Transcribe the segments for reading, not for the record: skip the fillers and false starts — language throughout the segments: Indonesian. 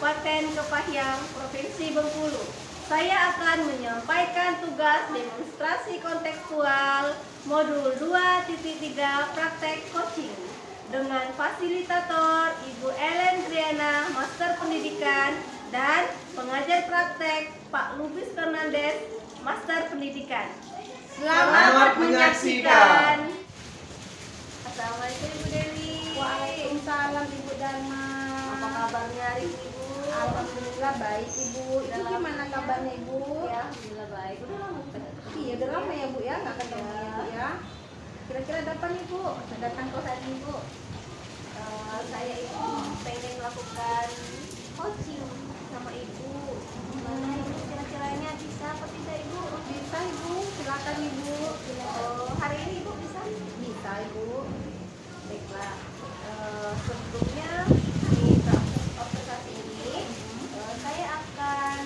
Kabupaten Kepahyang, Provinsi Bengkulu. Saya akan menyampaikan tugas demonstrasi kontekstual modul 2.3 praktek coaching dengan fasilitator Ibu Ellen Triana, Master Pendidikan, dan pengajar praktek Pak Lubis Fernandes, Master Pendidikan. Selamat menyaksikan. Assalamualaikum Ibu Dewi. Waalaikumsalam Ibu Dharma. Apa kabarnya hari ini Ibu? Alhamdulillah baik Ibu. Ibu gimana kabarnya Ibu? Ya, alhamdulillah baik. Udah lama ketemu. Iya udah lama ya Bu ya nggak ketemu ya Bu ya. Kira-kira datang Ibu? Datang ke saat Ibu? Saya itu pengen melakukan coaching sama Ibu. Gimana Ibu kira-kiranya bisa apa tidak Ibu? Bisa Ibu, silakan Ibu. Hari ini Ibu bisa? Bisa Ibu. Baiklah. Sebelumnya di proses observasi ini saya akan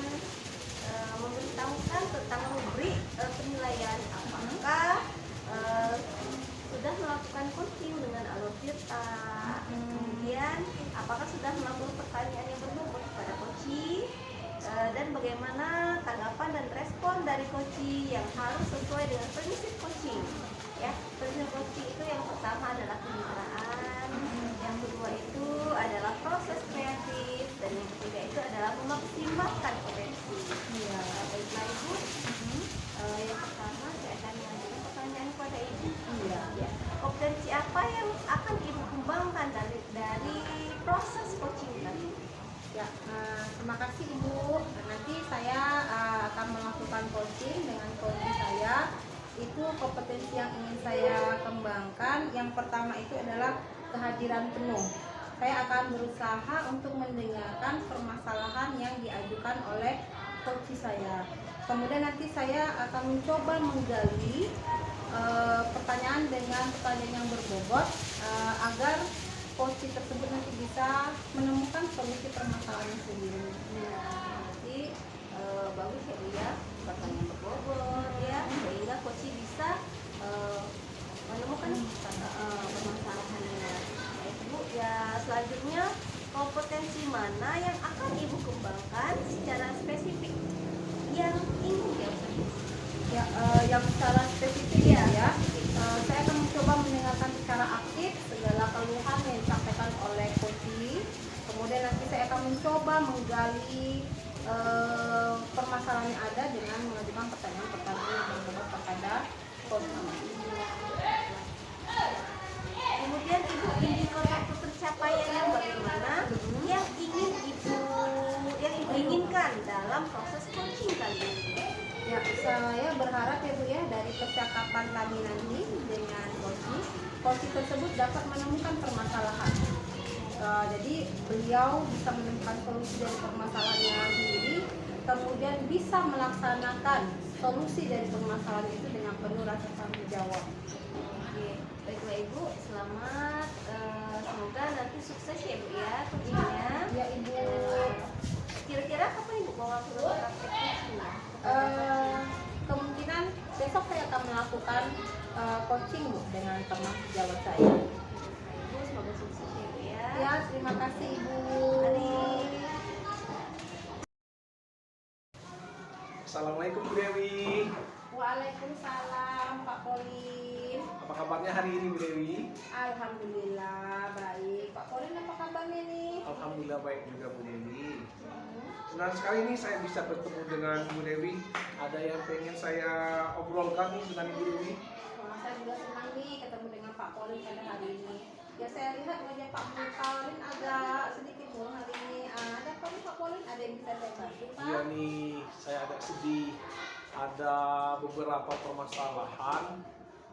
memberitahukan tentang rubrik penilaian apakah sudah melakukan coaching dengan alur tirta, kemudian apakah sudah melakukan pertanyaan yang berbobot kepada coaching, dan bagaimana tanggapan dan respon dari coaching yang harus sesuai dengan prinsip coaching. Ya, prinsip coaching itu yang pertama adalah kemitraan, yang kedua itu adalah proses kreatif, dan yang ketiga itu adalah memaksimalkan potensi. Iya. Baiklah Ibu, yang pertama saya akan mengajukan pertanyaan kepada Ibu. Iya. Ya, kompetensi apa yang akan Ibu kembangkan dari proses coaching tadi? Ya, terima kasih Ibu. Nanti saya akan melakukan coaching dengan coaching saya. Itu kompetensi yang ingin saya kembangkan. Yang pertama itu adalah kehadiran penuh. Saya akan berusaha untuk mendengarkan permasalahan yang diajukan oleh coach saya. Kemudian nanti saya akan mencoba menggali pertanyaan dengan pertanyaan yang berbobot agar coach tersebut nanti bisa menemukan solusi permasalahan sendiri. Nanti bagus ya Bu ya, pertanyaan berbobot ya, sehingga coach bisa menemukan permasalahannya. Baik Bu, ya selanjutnya kompetensi mana yang akan Ibu kembangkan secara spesifik yang ingin diobservasi? Ya, yang secara spesifik ya, saya akan mencoba mendengarkan secara aktif segala keluhan yang disampaikan oleh coach. Kemudian nanti saya akan mencoba menggali permasalahan yang ada dengan mengajukan pertanyaan-pertanyaan yang berbobot kepada coach. Kemudian Ibu indikator pencapaian yang bagaimana yang ingin Ibu inginkan dalam proses coaching kali ini? Ya, saya berharap ya Bu ya dari percakapan kami nanti dengan coach tersebut dapat menemukan permasalahan. Jadi beliau bisa menemukan solusi dari permasalahannya sendiri, kemudian bisa melaksanakan solusi dari permasalahan itu dengan penuh rasa tanggung jawab. Oke, baiklah Ibu, selamat. Semoga nanti sukses ya Bu ya coachingnya. Ya Ibu. Kira-kira kapan Ibu mau melakukan praktek coaching? Kemungkinan besok saya akan melakukan coaching Bu dengan teman sejawat saya. Ibu semoga sukses ya Bu ya. Ya, terima kasih Ibu. Mari. Assalamualaikum Bu Dewi. Waalaikumsalam Pak Polin. Apa kabarnya hari ini Bu Dewi? Alhamdulillah baik. Pak Polin apa kabarnya nih? Alhamdulillah baik juga Bu Dewi. Senang sekali nih saya bisa bertemu dengan Bu Dewi. Ada yang pengen saya obrolkan nih dengan Ibu Dewi. Wah, saya juga senang nih ketemu dengan Pak Polin pada hari ini. Ya saya lihat wajah Pak Polin agak sedikit murung hari ini. Ada apa nih Pak Polin? Ada yang bisa saya bantu Pak? Iya nih, saya agak sedih. Ada beberapa permasalahan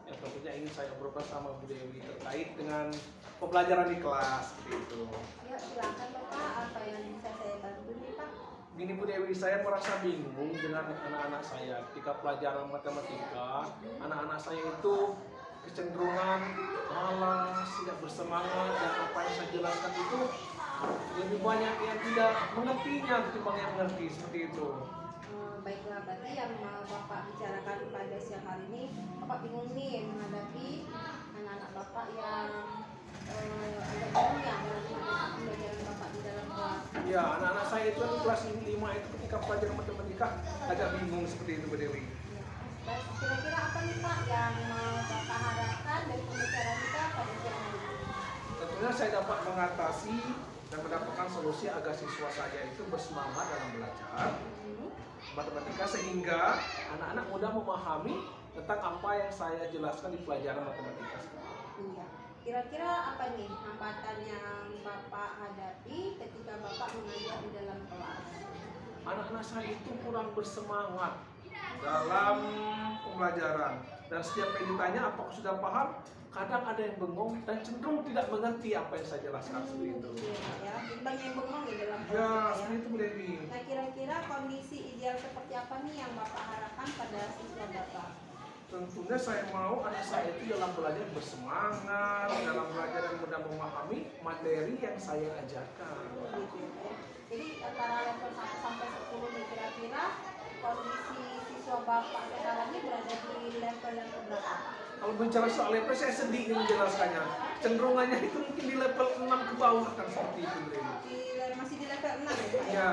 yang tentunya ingin saya obrolkan sama Bu Dewi terkait dengan pembelajaran di kelas seperti itu. Ya silakan Bapak, apa yang bisa saya bantu nih Pak? Gini Bu Dewi, saya merasa bingung dengan anak-anak saya. Ketika pelajaran matematika, anak-anak saya itu kecenderungan malas, tidak bersemangat, dan apa yang saya jelaskan itu lebih banyak yang tidak mengertinya ketimbang yang mengerti, seperti itu. Baiklah, berarti yang mau Bapak bicarakan pada siang hari ini, Bapak bingung nih menghadapi anak-anak Bapak yang agak bingung ya dalam pembelajaran Bapak di dalam kelas. Ya Ya, anak-anak saya itu kan kelas 5 itu ketika pelajaran matematika agak bingung seperti itu, Bu Dewi. Kira-kira apa nih Pak yang mau Bapak harapkan dari pembicaraan kita pada siang hari ini? Tentunya saya dapat mengatasi dan mendapatkan solusi agar siswa saya itu bersemangat dalam belajar matematika sehingga anak-anak mudah memahami tentang apa yang saya jelaskan di pelajaran matematika sekarang. Iya. Kira-kira apa nih hambatan yang Bapak hadapi ketika Bapak mengajar di dalam kelas? Anak-anak saya itu kurang bersemangat dalam pembelajaran dan setiap kali ditanya apakah sudah paham, kadang ada yang bengong dan cenderung tidak mengerti apa yang saya jelaskan seperti itu. Iya, ya. Banyak yang bengong di dalam kelas Ya, kita, seperti itu Bu Dewi. Nah, kira-kira kondisi ideal seperti apa nih yang Bapak harapkan pada siswa Bapak? Tentunya saya mau anak saya itu dalam belajar bersemangat, dalam belajar yang mudah memahami materi yang saya ajarkan. Gitu ya. Jadi antara level 1 sampai 10 nih kira-kira kondisi siswa Bapak sekarang ini berada di level yang berapa? Kalau bicara soal level saya sedih ingin menjelaskannya. Cenderungannya itu mungkin di level 6 ke bawah kan seperti itu Bu Dewi. Masih di level 6 ya? Pak? Ya,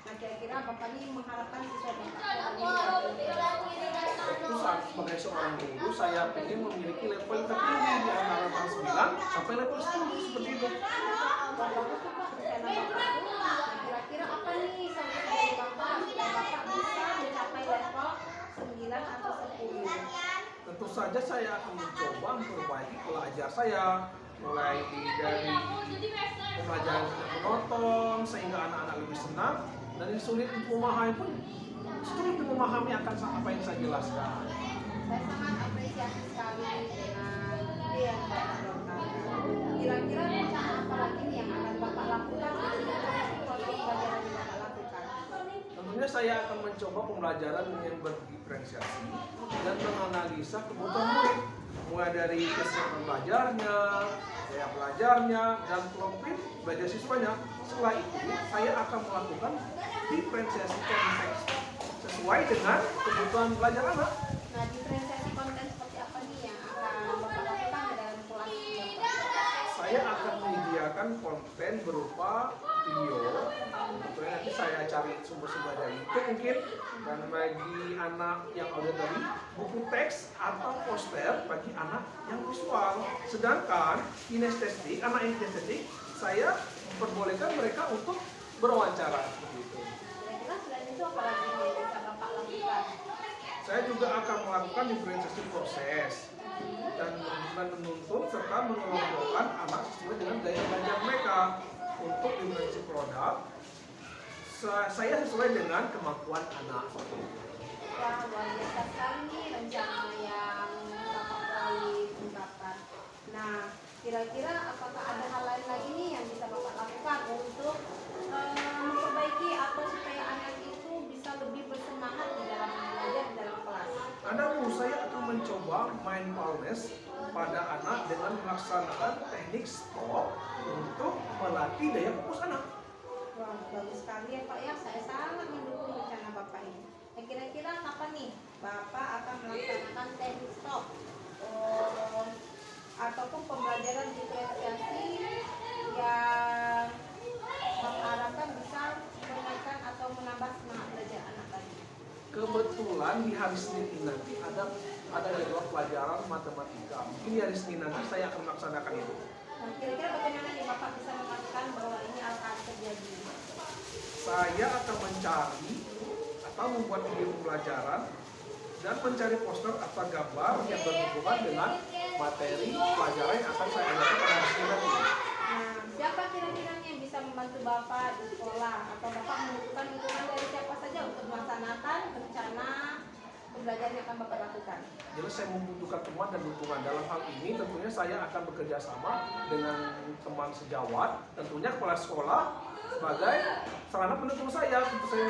Nah kira-kira Bapak ini mengharapkan siswa Bapak sekarang ini di level berapa? itu saat sebagai seorang guru saya ingin memiliki level tertinggi di antara level 9 sampai level 10 seperti itu. Wah, bagus tuh Pak, rencana Bapak tuh. Nah kira-kira apa nih solusi dari Bapak supaya Bapak bisa mencapai level 9 atau 10? Tentu saja saya akan mencoba memperbaiki pola ajar saya, mulai dari pembelajaran tidak monoton sehingga anak-anak lebih senang, dan yang sulit untuk memahami pun sulit untuk memahami akan apa yang saya jelaskan. Saya sangat apresiasi sekali dengan ide yang Bapak lakukan. Kira-kira rencana apa lagi nih yang akan Bapak lakukan untuk proses pembelajaran yang Bapak lakukan? Tentunya saya akan mencoba pembelajaran yang berdiferensiasi dan menganalisa kebutuhan murid, mulai dari kesiapan belajarnya, gaya belajarnya, dan kelompok belajar siswanya. Setelah itu, saya akan melakukan diferensiasi konteks sesuai dengan kebutuhan belajar anak. Nah, diferensiasi konten seperti apa nih yang akan Bapak lakukan ke dalam kelas Bapak? Saya akan menyediakan konten berupa video. Tentunya nanti saya cari sumber-sumber dari itu mungkin, dan bagi anak yang auditory buku teks atau poster bagi anak yang visual. Sedangkan kinestetik, anak yang kinestetik saya memperbolehkan mereka untuk berwawancara seperti itu. Kira-kira selain itu apa lagi yang bisa Bapak lakukan? Saya juga akan melakukan diferensiasi proses dan menuntun serta mengelompokkan anak sesuai dengan gaya belajar mereka. Untuk diferensiasi produk, saya sesuai dengan kemampuan anak. Wah, luar biasa sekali nih rencana yang Bapak Perawi ungkapkan. Nah, kira-kira apakah ada hal lain lagi nih yang bisa Bapak lakukan untuk memperbaiki atau supaya anak itu bisa lebih bersemangat di dalam belajar di dalam kelas? Ada Bu, saya akan mencoba mindfulness pada anak dengan melaksanakan teknik stop untuk melatih daya fokus anak. Wah, bagus sekali ya Pak ya. Saya sangat mendukung rencana Bapak ini. Nah, kira-kira kapan nih Bapak akan melaksanakan teknik stop ataupun pembelajaran diferensiasi yang Bapak harapkan bisa menaikkan atau menambah semangat belajar anak tadi? Kebetulan di hari Senin ini nanti ada jadwal pelajaran matematika. Mungkin di hari Senin nanti saya akan melaksanakan itu. Nah, kira-kira bagaimana nih Bapak bisa memastikan bahwa ini akan terjadi? Saya akan mencari atau membuat video pembelajaran dan mencari poster atau gambar yang berhubungan dengan materi pelajaran yang akan saya ajarkan pada hari Senin nanti. Nah, siapa kira-kira yang bisa membantu Bapak di sekolah? Atau Bapak membutuhkan dukungan dari siapa saja untuk melaksanakan rencana pembelajaran yang akan Bapak lakukan? Jadi saya membutuhkan teman dan dukungan. Dalam hal ini tentunya saya akan bekerja sama dengan teman sejawat, tentunya kepala sekolah sebagai sarana pendukung saya. Tentu saya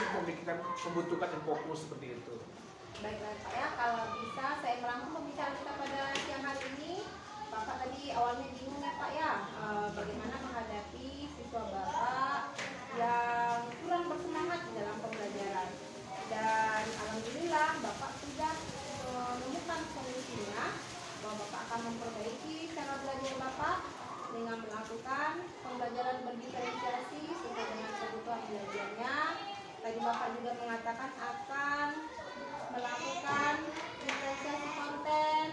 membutuhkan yang fokus seperti itu. Baiklah Pak ya, kalau bisa saya merangkum pembicaraan kita pada siang hari ini. Bapak tadi awalnya bingung ya Pak ya, bagaimana menghadapi siswa Bapak yang kurang bersemangat di dalam pembelajaran. Dan alhamdulillah Bapak sudah menemukan solusinya, bahwa Bapak akan memperbaiki cara belajar Bapak dengan melakukan pembelajaran berdiferensiasi sesuai dengan kebutuhan Bapak juga mengatakan akan melakukan investasi konten,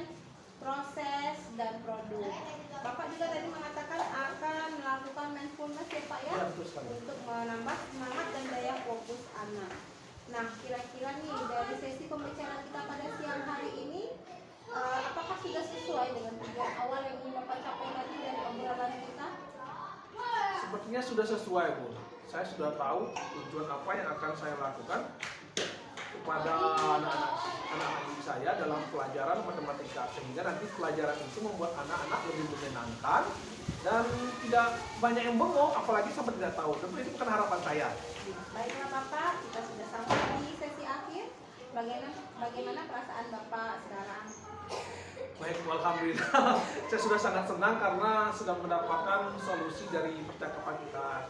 proses, dan produk. Bapak juga tadi mengatakan akan melakukan mindfulness ya Pak ya, Ya, betul sekali. untuk menambah semangat dan daya fokus anak. Nah, kira-kira nih dari sesi pembicaraan kita pada siang hari ini, apakah sudah sesuai dengan tujuan awal yang ingin Bapak capai tadi dari obrolan kita? Sepertinya sudah sesuai, Bu. Saya sudah tahu tujuan apa yang akan saya lakukan kepada anak-anak didik saya dalam pelajaran matematika, sehingga nanti pelajaran itu membuat anak-anak lebih menyenangkan dan tidak banyak yang bengong, apalagi sampai tidak tahu. Tentu itu bukan harapan saya. Baiklah Bapak, kita sudah sampai di sesi akhir. Bagaimana perasaan Bapak sekarang? Baik, alhamdulillah. Saya sudah sangat senang karena sudah mendapatkan solusi dari percakapan kita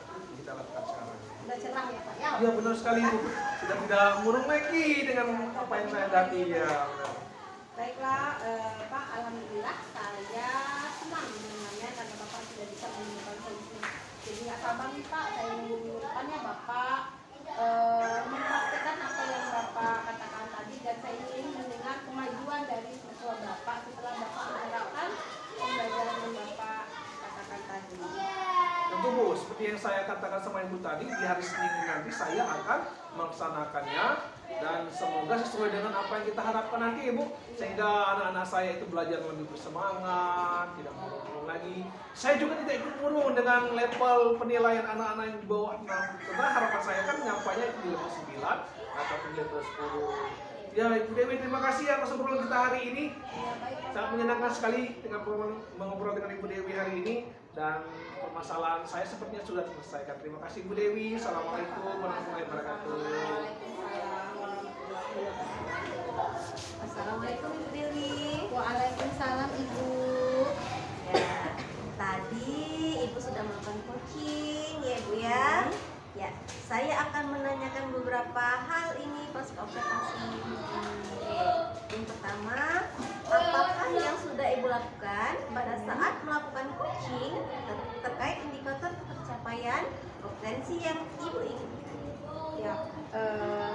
lakukan sekarang. Sudah cerah ya Pak ya? Iya, benar sekali, Bu. Sudah tidak murung lagi dengan apa yang saya hadapi ya. Benar. Baiklah Pak, alhamdulillah saya senang mendengarnya karena Bapak sudah bisa menemukan solusi. Jadi nggak sabar nih Pak, saya minggu depannya Bapak mempraktekkan apa yang Bapak katakan tadi, dan saya ingin mendengar kemajuan dari siswa Bapak setelah Bapak menerapkan pembelajaran yang Bapak katakan tadi. Tentu, Bu, seperti yang saya katakan sama Ibu tadi, di hari Senin nanti saya akan melaksanakannya dan semoga sesuai dengan apa yang kita harapkan nanti, Ibu, sehingga anak-anak saya itu belajar lebih bersemangat, tidak murung-murung lagi. Saya juga tidak ikut murung dengan level penilaian anak-anak yang di bawah 6. Karena harapan saya kan nyampainya itu di level 9 atau di level 10. Ya, Ibu Dewi, terima kasih atas obrolan kita hari ini. Sangat menyenangkan sekali dengan mengobrol dengan Ibu Dewi hari ini, dan permasalahan saya sepertinya sudah terselesaikan. Terima kasih Ibu Dewi. Assalamualaikum warahmatullahi wabarakatuh. Assalamualaikum Ibu Dewi. Waalaikumsalam Ibu. Ya, tadi Ibu sudah melakukan coaching ya Ibu ya. Ya, saya akan menanyakan beberapa hal ini pas observasi. Yang pertama, apakah yang sudah Ibu lakukan pada saat melakukan coaching terkait indikator pencapaian kompetensi yang Ibu inginkan? Ya,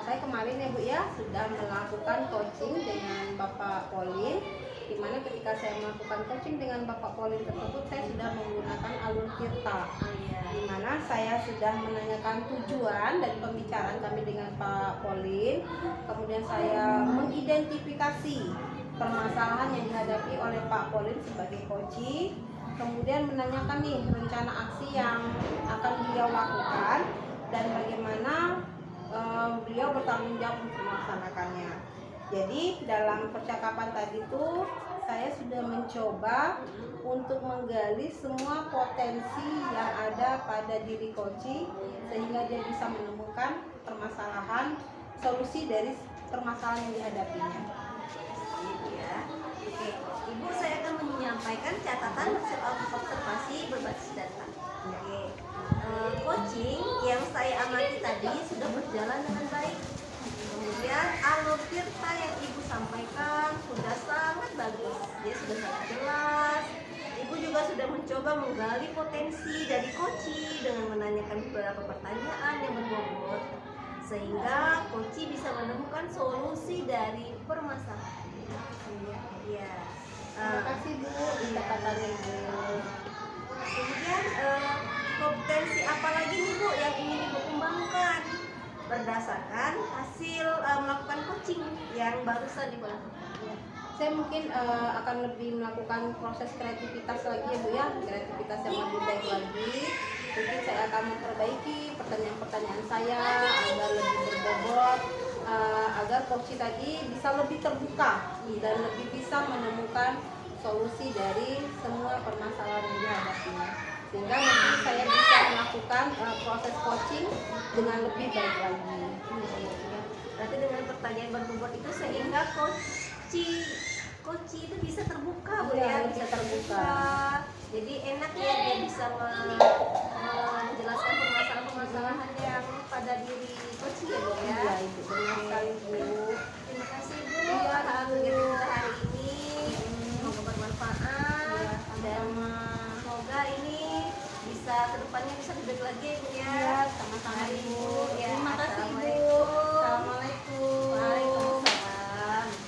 saya kemarin ya Bu ya sudah melakukan coaching dengan Bapak Polin, di mana ketika saya melakukan coaching dengan Bapak Polin tersebut saya sudah menggunakan alur Tirta, di mana saya sudah menanyakan tujuan dari pembicaraan kami dengan Pak Polin, kemudian saya mengidentifikasi permasalahan yang dihadapi oleh Pak Polin sebagai coaching, kemudian menanyakan nih rencana aksi yang akan beliau lakukan dan bagaimana beliau bertanggung jawab untuk melaksanakannya. Jadi dalam percakapan tadi itu saya sudah mencoba untuk menggali semua potensi yang ada pada diri coaching sehingga dia bisa menemukan permasalahan, solusi dari permasalahan yang dihadapinya. Ibu ya. Oke, Ibu, saya akan menyampaikan catatan hasil observasi berbasis data. Oke. Coaching yang saya amati tadi sudah berjalan dengan baik. Kemudian alur Tirta yang Ibu sampaikan sudah sangat bagus. Dia sudah sangat jelas. Ibu juga sudah mencoba menggali potensi dari coaching dengan menanyakan beberapa pertanyaan yang berbobot, sehingga coaching bisa menemukan solusi dari permasalahan. Ya. Terima kasih Bu, kata-katanya Bu. Kemudian kompetensi apa lagi nih Bu yang ingin Ibu kembangkan berdasarkan hasil melakukan coaching yang barusan Ibu lakukan? Saya mungkin akan lebih melakukan proses kreativitas lagi ya Bu ya, kreativitas yang lebih baik lagi. Mungkin saya akan memperbaiki pertanyaan-pertanyaan saya agar lebih berbobot, agar coaching tadi bisa lebih terbuka dan lebih bisa menemukan solusi dari semua permasalahan yang dihadapinya, sehingga nanti saya bisa melakukan proses coaching dengan lebih baik lagi. Berarti dengan pertanyaan berbobot itu sehingga coach itu bisa terbuka Bu Iya, ya, bisa terbuka. Jadi enak ya dia bisa menjelaskan permasalahan-permasalahan yang pada diri coach ya Bu ya. Iya, itu benar sekali Bu. Terima kasih Bu Iya, atas Bu. kegiatan kita hari ini. Semoga bermanfaat dan semoga ini bisa kedepannya bisa lebih baik lagi ya Bu ya. Iya, sama-sama Hari Bu. Ibu ya. Terima kasih